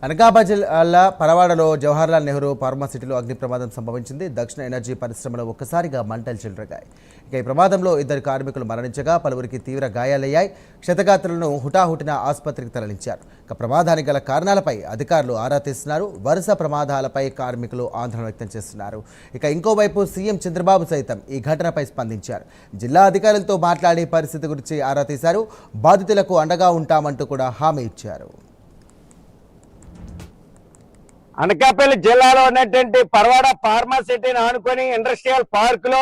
అనకాబాద్ జిల్లా పరవాడలో జవహర్లాల్ నెహ్రూ ఫార్మాసిటీలో అగ్ని ప్రమాదం సంభవించింది. దక్షిణ ఎనర్జీ పరిశ్రమలో ఒక్కసారిగా మంటలు చెలరేగాయి. ఇక ఈ ప్రమాదంలో 2 కార్మికులు మరణించగా పలువురికి తీవ్ర గాయాలయ్యాయి. క్షతగాత్రులను హుటాహుటిన ఆసుపత్రికి తరలించారు. ఇక ప్రమాదానికి గల కారణాలపై అధికారులు ఆరా తీస్తున్నారు. వరుస ప్రమాదాలపై కార్మికులు ఆందోళన వ్యక్తం చేస్తున్నారు. ఇక ఇంకోవైపు సీఎం చంద్రబాబు సైతం ఈ ఘటనపై స్పందించారు. జిల్లా అధికారులతో మాట్లాడి పరిస్థితి గురించి ఆరా తీశారు. బాధితులకు అండగా ఉంటామంటూ కూడా హామీ ఇచ్చారు. అనకాపల్లి జిల్లాలో ఉన్నటువంటి పరవాడ ఫార్మాసిటీని ఆనుకొని ఇండస్ట్రియల్ పార్క్ లో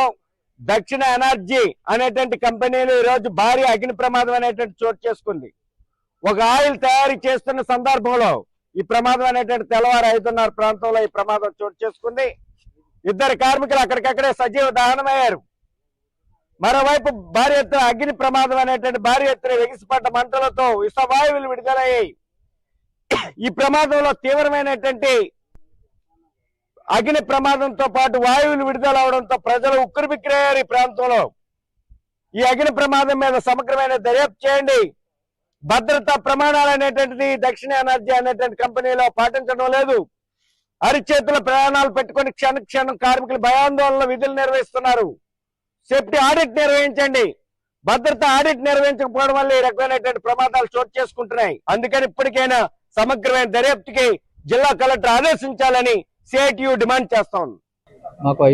దక్షిణ ఎనర్జీ అనేటువంటి కంపెనీలు ఈ రోజు భారీ అగ్ని ప్రమాదం అనేటువంటి చోటు చేసుకుంది. ఒక ఆయిల్ తయారీ చేస్తున్న సందర్భంలో ఈ ప్రమాదం అనేటువంటి తెల్లవారు 5:30 ప్రాంతంలో ఈ ప్రమాదం చోటు చేసుకుంది. 2 కార్మికులు అక్కడికక్కడే సజీవ దహనమయ్యారు. మరోవైపు భారీ ఎత్తున అగ్ని ప్రమాదం అనేటువంటి భారీ ఎత్తున ఎగిసిపడ్డ మంటలతో విషవాయువులు విడుదలయ్యాయి. ఈ ప్రమాదంలో తీవ్రమైనటువంటి అగ్ని ప్రమాదంతో పాటు వాయువులు విడుదలవడంతో ప్రజలు ఉక్కిరిబిక్కిరయ్యారు. ఈ ప్రాంతంలో ఈ అగ్ని ప్రమాదం మీద సమగ్రమైన దర్యాప్తు చేయండి. భద్రతా ప్రమాణాలు అనేటువంటిది దక్షిణ ఎనర్జీ అనేటువంటి కంపెనీలో పాటించడం లేదు. అరిచేతుల ప్రయాణాలు పెట్టుకుని క్షణం కార్మికులు భయాందోళన విధులు నిర్వహిస్తున్నారు. సేఫ్టీ ఆడిట్ నిర్వహించండి. భద్రతా ఆడిట్ నిర్వహించకపోవడం వల్ల ఈ రకమైనటువంటి ప్రమాదాలు చోటు చేసుకుంటున్నాయి. అందుకని ఇప్పటికైనా సమగ్రమైన దర్యాప్తుకి జిల్లా కలెక్టర్ ఆదేశించాలని సిఐటియు డిమాండ్ చేస్తా ఉంది. మాకు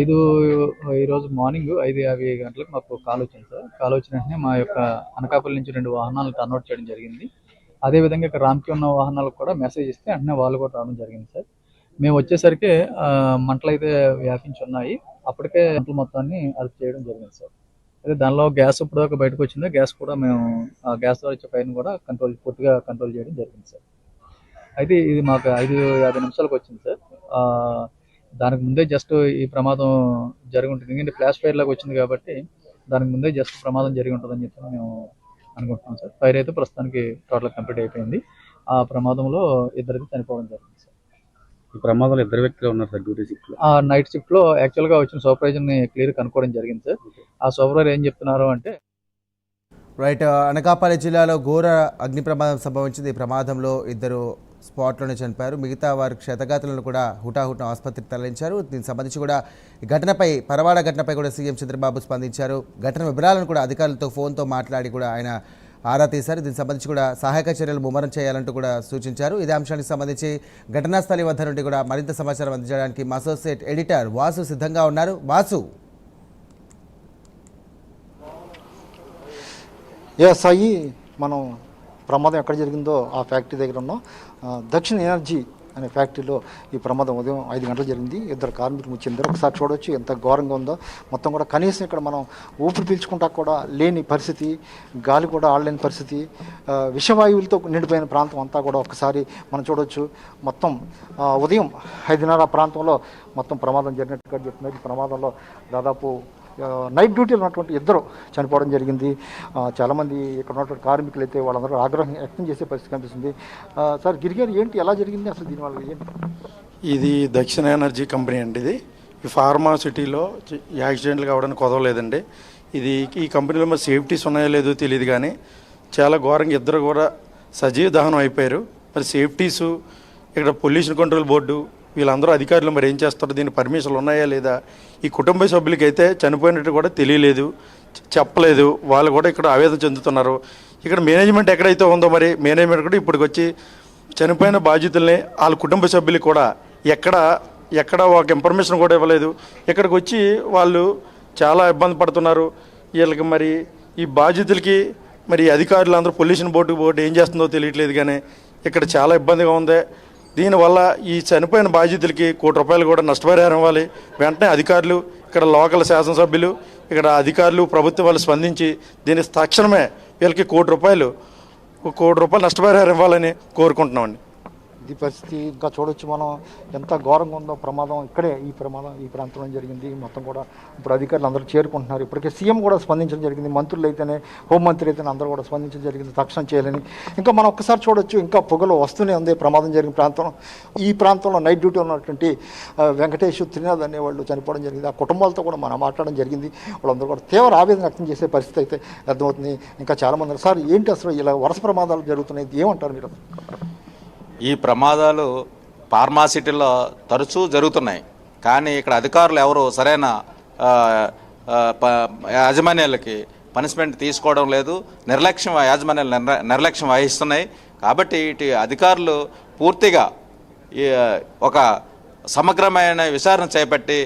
ఈరోజు మార్నింగ్ 5:50 గంటలకు మాకు కాల్ వచ్చింది సార్. కాల్ వచ్చిన వెంటనే మా యొక్క అనకాపల్లి నుంచి 2 వాహనాలు టర్న్అవుట్ చేయడం జరిగింది. అదేవిధంగా ఇక్కడ రామ్కి ఉన్న వాహనాలకు కూడా మెసేజ్ ఇస్తే వెంటనే వాళ్ళు కూడా రావడం జరిగింది సార్. మేము వచ్చేసరికి మంటలు అయితే వ్యాపించి ఉన్నాయి. అప్పటికే మంటలు మొత్తాన్ని అదుపు చేయడం జరిగింది సార్. అదే దానిలో గ్యాస్ ఇప్పుడు బయటకు వచ్చింది. గ్యాస్ కూడా మేము ఆ గ్యాస్ ద్వారా వచ్చే పైన కూడా పూర్తిగా కంట్రోల్ చేయడం జరిగింది సార్. అయితే ఇది మాకు 5:50 నిమిషాలకు వచ్చింది సార్. దానికి ముందే జస్ట్ ఈ ప్రమాదం జరిగి ఉంటుంది. ఎందుకంటే ఫ్లాష్ ఫైర్ లాగా వచ్చింది కాబట్టి దానికి ముందే జస్ట్ ప్రమాదం జరిగి ఉంటుందని చెప్పి మేము అనుకుంటున్నాం సార్. ఫైర్ అయితే ప్రస్తుతానికి టోటల్ కంప్లీట్ అయిపోయింది. ఆ ప్రమాదంలో 2 చనిపోవడం జరిగింది సార్. ఈ ప్రమాదంలో 2 వ్యక్తులు ఉన్నారు సార్ డ్యూటీ షిఫ్ట్ లో. నైట్ షిఫ్ట్ లో యాక్చువల్ గా వచ్చిన సూపర్వైజర్ ని క్లియర్ కనుక్కోవడం జరిగింది సార్. ఆ సూపర్వైజర్ ఏం చెప్తున్నారు అంటే అనకాపల్లి జిల్లాలో ఘోర అగ్ని ప్రమాదం సంభవించింది. ఈ ప్రమాదంలో 2 స్పాట్లోనే చనిపోయారు. మిగతా వారి క్షతగాత్రులను కూడా హుటాహుటిన ఆసుపత్రికి తరలించారు. దీనికి సంబంధించి కూడా ఈ పరవాడ ఘటనపై కూడా సీఎం చంద్రబాబు స్పందించారు. ఘటన వివరాలను కూడా అధికారులతో ఫోన్తో మాట్లాడి కూడా ఆయన ఆరా తీశారు. దీనికి సంబంధించి కూడా సహాయక చర్యలు ముమ్మరం చేయాలంటూ కూడా సూచించారు. ఇదే అంశానికి సంబంధించి ఘటనా స్థలి వద్ద నుండి కూడా మరింత సమాచారం అందించడానికి మా అసోసియేట్ ఎడిటర్ వాసు సిద్ధంగా ఉన్నారు. వాసు, సాయి, మనం ప్రమాదం ఎక్కడ జరిగిందో ఆ ఫ్యాక్టరీ దగ్గర ఉన్నాం. దక్షిణ ఎనర్జీ అనే ఫ్యాక్టరీలో ఈ ప్రమాదం ఉదయం 5 గంటలు జరిగింది. 2 కార్మికులు చెందారు. ఒకసారి చూడవచ్చు ఎంత ఘోరంగా ఉందో. మొత్తం కూడా కనీసం ఇక్కడ మనం ఊపిరి పీల్చుకుంటా కూడా లేని పరిస్థితి, గాలి కూడా ఆడలేని పరిస్థితి, విషవాయువులతో నిండిపోయిన ప్రాంతం అంతా కూడా ఒకసారి మనం చూడవచ్చు. మొత్తం ఉదయం 5:30 ప్రాంతంలో మొత్తం ప్రమాదం జరిగినట్టుగా చెప్తున్నారు. ఈ ప్రమాదంలో దాదాపు నైట్ డ్యూటీలో ఉన్నటువంటి 2 చనిపోవడం జరిగింది. చాలామంది ఇక్కడ ఉన్నటువంటి కార్మికులు అయితే వాళ్ళందరూ ఆగ్రహం వ్యక్తం చేసే పరిస్థితి కనిపిస్తుంది. సార్, గిరిగారు ఏంటి, ఎలా జరిగింది అసలు దీనివల్ల ఏంటి? ఇది దక్షిణ ఎనర్జీ కంపెనీ అండి. ఇది ఈ ఫార్మాసిటీలో యాక్సిడెంట్లు కావడానికి కుదవలేదండి. ఈ కంపెనీలో మరి సేఫ్టీస్ ఉన్నాయో లేదో తెలియదు, కానీ చాలా ఘోరంగా 2 కూడా సజీవ దహనం అయిపోయారు. మరి సేఫ్టీసు, ఇక్కడ పొల్యూషన్ కంట్రోల్ బోర్డు వీళ్ళందరూ అధికారులు మరి ఏం చేస్తారు, దీని పర్మిషన్లు ఉన్నాయా లేదా? ఈ కుటుంబ సభ్యులకి అయితే చనిపోయినట్టు కూడా తెలియలేదు, చెప్పలేదు. వాళ్ళు కూడా ఇక్కడ ఆవేదన చెందుతున్నారు. ఇక్కడ మేనేజ్మెంట్ ఎక్కడైతే ఉందో మరి మేనేజ్మెంట్ కూడా ఇప్పటికి వచ్చి చనిపోయిన బాధ్యతల్ని వాళ్ళ కుటుంబ సభ్యులకి కూడా ఎక్కడ ఒక ఇన్ఫర్మేషన్ కూడా ఇవ్వలేదు. ఇక్కడికి వచ్చి వాళ్ళు చాలా ఇబ్బంది పడుతున్నారు. వీళ్ళకి మరి ఈ బాధ్యతలకి మరి అధికారులు అందరూ పొల్యూషన్ బోర్డు ఏం చేస్తుందో తెలియట్లేదు, కానీ ఇక్కడ చాలా ఇబ్బందిగా ఉంది. దీనివల్ల ఈ చనిపోయిన బాధ్యతలకి ₹1 కోటి కూడా నష్టపరిహారం ఇవ్వాలి. వెంటనే అధికారులు, ఇక్కడ లోకల్ శాసనసభ్యులు, ఇక్కడ అధికారులు, ప్రభుత్వం వాళ్ళు స్పందించి దీనికి తక్షణమే వీళ్ళకి ₹1 కోటి నష్టపరిహారం ఇవ్వాలని కోరుకుంటున్నామండి. ఇది పరిస్థితి ఇంకా చూడొచ్చు మనం ఎంత ఘోరంగా ఉందో. ప్రమాదం ఇక్కడే ఈ ప్రాంతంలో జరిగింది. మొత్తం కూడా ఇప్పుడు అధికారులు అందరూ చేరుకుంటున్నారు. ఇప్పటికే సీఎం కూడా స్పందించడం జరిగింది. మంత్రులు అయితేనే, హోంమంత్రి అయితేనే అందరూ కూడా స్పందించడం జరిగింది తక్షణం చేయాలని. ఇంకా మనం ఒక్కసారి చూడొచ్చు, ఇంకా పొగలు వస్తూనే ఉంది ప్రమాదం జరిగిన ప్రాంతం. ఈ ప్రాంతంలో నైట్ డ్యూటీ ఉన్నటువంటి వెంకటేష్, త్రినాథ్ అనేవాళ్ళు చనిపోవడం జరిగింది. ఆ కుటుంబాలతో కూడా మనం మాట్లాడడం జరిగింది. వాళ్ళందరూ కూడా తీవ్ర ఆవేదన వ్యక్తం చేసే పరిస్థితి అయితే అర్థమవుతుంది. ఇంకా చాలామంది సార్ ఏంటి అసలు ఇలా వరుస ప్రమాదాలు జరుగుతున్నాయి, ఏమంటారు మీరు? ఈ ప్రమాదాలు ఫార్మాసిటీలో తరచూ జరుగుతున్నాయి. కానీ ఇక్కడ అధికారులు ఎవరు సరైన యాజమాన్యాలకి పనిష్మెంట్ తీసుకోవడం లేదు. యాజమాన్యాలు నిర్లక్ష్యం వహిస్తున్నాయి. కాబట్టి ఇటు అధికారులు పూర్తిగా ఒక సమగ్రమైన విచారణ చేపట్టి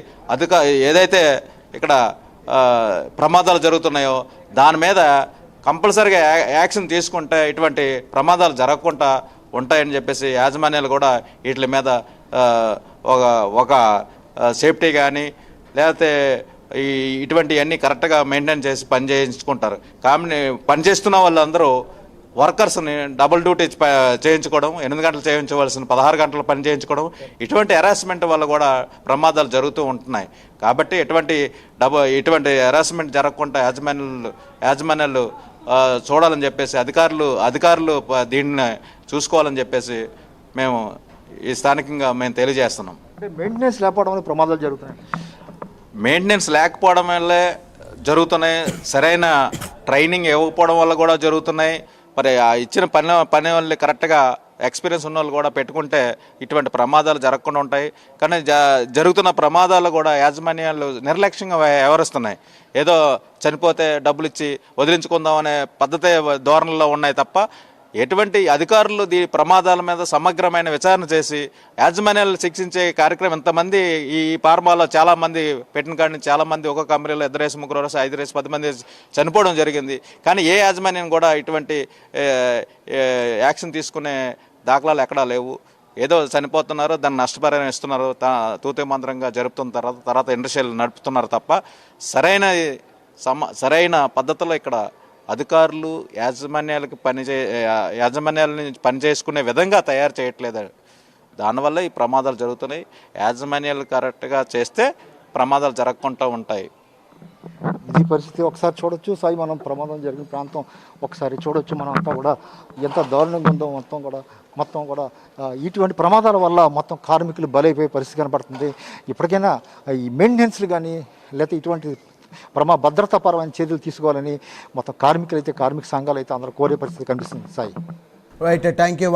ఏదైతే ఇక్కడ ప్రమాదాలు జరుగుతున్నాయో దాని మీద కంపల్సరీగా యాక్షన్ తీసుకుంటే ఇటువంటి ప్రమాదాలు జరగకుండా ఉంటాయని చెప్పేసి యాజమాన్యాలు కూడా వీటి మీద ఒక సేఫ్టీ కానీ లేకపోతే ఇటువంటివన్నీ కరెక్ట్గా మెయింటైన్ చేసి పని చేయించుకుంటారు. కానీ పనిచేస్తున్న వాళ్ళందరూ వర్కర్స్ని డబుల్ డ్యూటీ చేయించుకోవడం, 8 గంటలు చేయించవలసిన 16 గంటలు పని చేయించుకోవడం, ఇటువంటి హెరాస్మెంట్ వల్ల కూడా ప్రమాదాలు జరుగుతూ ఉంటున్నాయి. కాబట్టి ఇటువంటి హెరాస్మెంట్ జరగకుండా యాజమాన్యాలు చూడాలని చెప్పేసి అధికారులు దీన్ని చూసుకోవాలని చెప్పేసి మేము ఈ స్థానికంగా మేము తెలియజేస్తున్నాం. మెయింటెనెన్స్ లేకపోవడం వల్ల ప్రమాదాలు జరుగుతున్నాయి. మెయింటెనెన్స్ లేకపోవడం వల్లే జరుగుతున్నాయి. సరైన ట్రైనింగ్ ఇవ్వకపోవడం వల్ల కూడా జరుగుతున్నాయి. మరి ఆ ఇచ్చిన పని వాళ్ళు కరెక్ట్గా ఎక్స్పీరియన్స్ ఉన్న వాళ్ళు కూడా పెట్టుకుంటే ఇటువంటి ప్రమాదాలు జరగకుండా ఉంటాయి. కానీ జరుగుతున్న ప్రమాదాలు కూడా యాజమాన్యాలు నిర్లక్ష్యంగా వ్యవహరిస్తున్నాయి. ఏదో చనిపోతే డబ్బులు ఇచ్చి వదిలించుకుందాం అనే పద్ధతి ధోరణిలో ఉన్నాయి తప్ప ఎటువంటి అధికారులు ప్రమాదాల మీద సమగ్రమైన విచారణ చేసి యాజమాన్యాలు శిక్షించే కార్యక్రమం ఇంతమంది ఈ ఫార్మాలో చాలామంది పెట్టిన కాడి నుంచి చాలామంది ఒక కంపెనీలో 2 రేసు 3 రేసు 5 రేసు 10 మంది చనిపోవడం జరిగింది. కానీ ఏ యాజమాన్యం కూడా ఇటువంటి యాక్షన్ తీసుకునే దాఖలాలు ఎక్కడా లేవు. ఏదో చనిపోతున్నారు, దాన్ని నష్టపరిహారం ఇస్తున్నారు, తూతూ మంత్రంగా జరుపుతున్న తర్వాత ఇండస్ట్రీలు నడుపుతున్నారు తప్ప సరైన పద్ధతిలో ఇక్కడ అధికారులు యాజమాన్యాలని పనిచేసుకునే విధంగా తయారు చేయట్లేదు. దానివల్ల ఈ ప్రమాదాలు జరుగుతున్నాయి. యాజమాన్యాలు కరెక్ట్గా చేస్తే ప్రమాదాలు జరగకుండా ఉంటాయి. ఇది పరిస్థితి ఒకసారి చూడొచ్చు. సాయి మనం ప్రమాదం జరిగిన ప్రాంతం ఒకసారి చూడొచ్చు. మనం అంతా కూడా ఎంత దారుణంగా ఉందో మొత్తం కూడా ఇటువంటి ప్రమాదాల వల్ల మొత్తం కార్మికులు బలైపోయే పరిస్థితి కనపడుతుంది. ఇప్పటికైనా ఈ మెయింటెనెన్స్లు కానీ లేకపోతే ఇటువంటి భద్రతాపరమైన చర్యలు తీసుకోవాలని మొత్తం కార్మిక సంఘాలు అయితే అందరూ కోరే పరిస్థితి కనిపిస్తుంది. Sai right, thank you.